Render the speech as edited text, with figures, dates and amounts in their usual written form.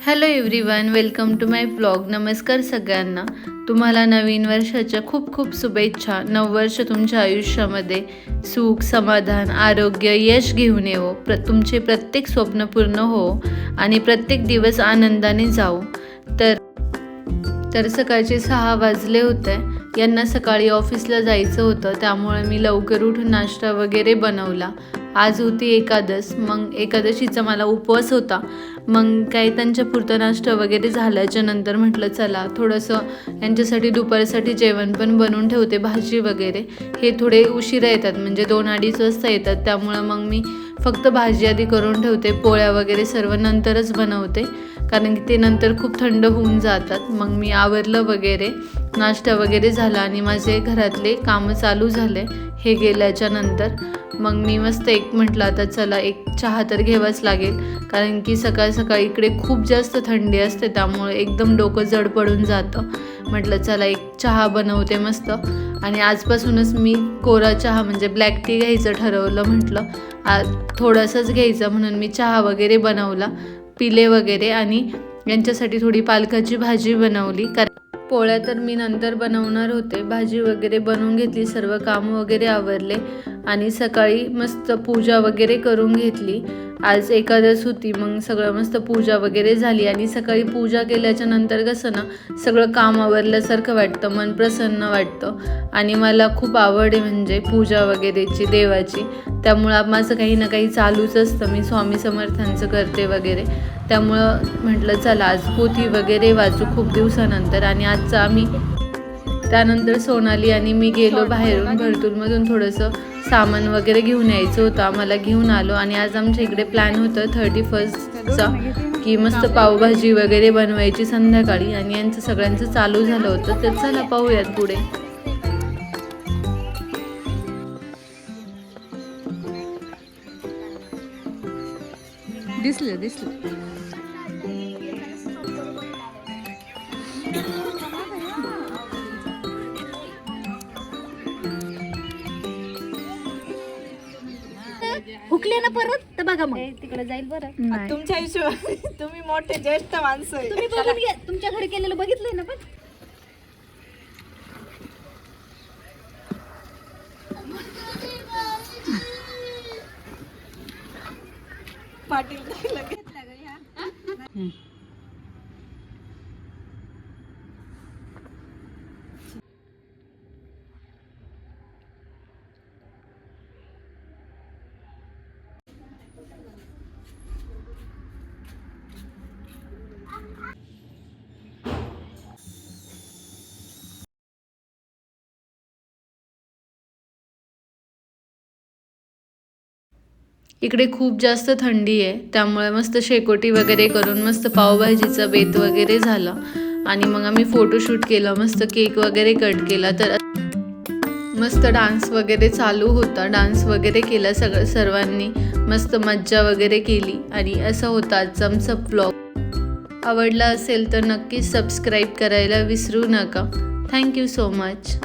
Hello everyone, welcome to my blog. नमस्कार सगळ्यांना. तुम्हाला नवीन वर्षाच्या खूप खूप शुभेच्छा. नववर्ष तुमच्या आयुष्यामध्ये सुख, समाधान, आरोग्य, यश घेऊन येवो. तुमचे प्रत्येक स्वप्न पूर्ण हो आणि प्रत्येक दिवस आनंदाने जाओ. तर सकाळचे 6 वाजले होते. यांना सकाळी ऑफिसला जायचं होतं, त्यामुळे मी लवकर उठून नाश्ता वगैरे बनवला. आज होती एकादश. मग एकादशीचा मला उपवास होता. मग काही त्यांच्यापुरतं नाश्ता वगैरे झाल्याच्या नंतर म्हटलं चला थोडंसं यांच्यासाठी दुपारसाठी जेवण पण बनवून ठेवते, भाजी वगैरे. हे थोडे उशिरा येतात, म्हणजे 2-2:30 वाजता येतात. त्यामुळं मग मी फक्त भाजी आधी करून ठेवते, पोळ्या वगैरे सर्व नंतरच बनवते, कारण की ते नंतर खूप थंड होऊन जातात. मग मी आवरलं वगैरे, नाश्ता वगैरे झाला आणि माझे घरातले कामं चालू झाले. हे गेल्याच्या नंतर मग मी मस्त म्हटलं आता चला एक चहा तर घ्यावाच लागेल, कारण की सकाळ सकाळी इकडे खूप जास्त थंडी असते, त्यामुळे एकदम डोकं जड पडून जातं. म्हटलं चला एक चहा बनवते मस्त. आणि आजपासूनच मी कोरा चहा म्हणजे ब्लॅक टी घ्यायचं ठरवलं. म्हटलं आज थोडासाच घ्यायचं, म्हणून मी चहा वगैरे बनवला, पिले वगैरे. आणि यांच्यासाठी थोडी पालकाची भाजी बनवली, कारण पोळ्या तर मी नंतर बनवणार होते. भाजी वगैरे बनवून घेतली, सर्व कामं वगैरे आवरले आणि सकाळी मस्त पूजा वगैरे करून घेतली. आज एकादश होती, मग सगळं मस्त पूजा वगैरे झाली. आणि सकाळी पूजा केल्याच्या नंतर कसं ना सगळं काम आवरल्यासारखं वाटतं, मन प्रसन्न वाटतं. आणि मला खूप आवड आहे म्हणजे पूजा वगैरेची, देवाची. त्यामुळं माझं काही ना काही चालूच असतं. मी स्वामी समर्थांचं करते वगैरे, त्यामुळं म्हटलं चला आज पोथी वगैरे वाचू खूप दिवसानंतर. आणि आजचा आम्ही त्यानंतर सोनाली आणि मी गेलो बाहेरून भरतूरमधून थोडंसं सामान वगैरे घेऊन यायचं होतं आम्हाला, घेऊन आलो. आणि आज आमच्या इकडे प्लॅन होतं 31st की मस्त पावभाजी वगैरे बनवायची संध्याकाळी. आणि यांचं सगळ्यांचं चालू झालं होतं, तर चला पाहूयात पुढे. दिसलं हुकले ना परत तर बघा मग तिकडे जाईल. बरं तुमच्या हिशोबाने तुम्ही मोठे ज्येष्ठ माणसं आहे. तुम्ही बघून घ्या, तुमच्या घरी केलेलं बघितलंय ना. पण पाटील लगेच इकडे खूप जास्त थंडी आहे, त्यामुळे मस्त शेकोटी वगैरे करून मस्त पावभाजीचा बेत वगैरे झाला. आणि मग आम्ही फोटोशूट केलं, मस्त केक वगैरे कट केला. तर मस्त डान्स वगैरे चालू होता, डान्स वगैरे केला सर्वांनी, मस्त मज्जा वगैरे केली. आणि असं होता आजचा आमचा व्लॉग. आवडला असेल तर नक्कीच सबस्क्राईब करायला विसरू नका. Thank you so much.